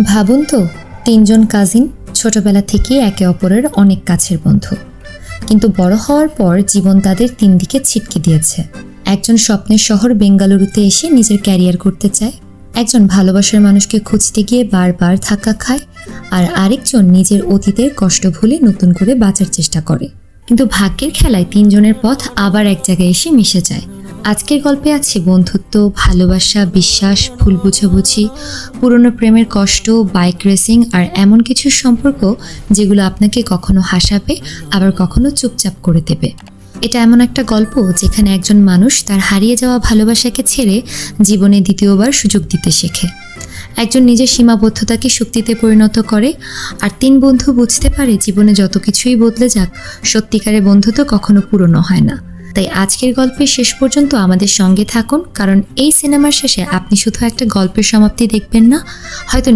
ভাবুন তো, তিনজন কাজিন ছোটবেলা থেকে একে অপরের অনেক কাছের বন্ধু, কিন্তু বড় হওয়ার পর জীবন তাদের তিন দিকে ছিটকে দিয়েছে। একজন স্বপ্নের শহর বেঙ্গালুরুতে এসে নিজের ক্যারিয়ার করতে চায়, একজন ভালোবাসার মানুষকে খুঁজতে গিয়ে বারবার ধাক্কা খায়, আর আরেকজন নিজের অতীতের কষ্ট ভুলে নতুন করে বাঁচার চেষ্টা করে। কিন্তু ভাগ্যের খেলায় তিনজনের পথ আবার এক জায়গায় এসে মিশে যায়। আজকের গল্পে আছে বন্ধুত্ব, ভালোবাসা, বিশ্বাস, ভুল বুঝাবুঝি, পুরনো প্রেমের কষ্ট, বাইক রেসিং আর এমন কিছু সম্পর্ক যেগুলো আপনাকে কখনো হাসাবে আবার কখনো চুপচাপ করে দেবে। এটা এমন একটা গল্প যেখানে একজন মানুষ তার হারিয়ে যাওয়া ভালোবাসাকে ছেড়ে জীবনে দ্বিতীয়বার সুযোগ দিতে শেখে। একজন নিজের সীমাবদ্ধতাকে শক্তিতে পরিণত করে, আর তিন বন্ধু বুঝতে পারে জীবনে যত কিছুই বদলে যাক, সত্যিকারের বন্ধুত্ব কখনো পুরনো হয় না। তাই আজকের গল্পের শেষ পর্যন্ত আমাদের সঙ্গে থাকুন, কারণ এই সিনেমার শেষে আপনি শুধু একটা গল্পের সমাপ্তি দেখবেন না, হয়তো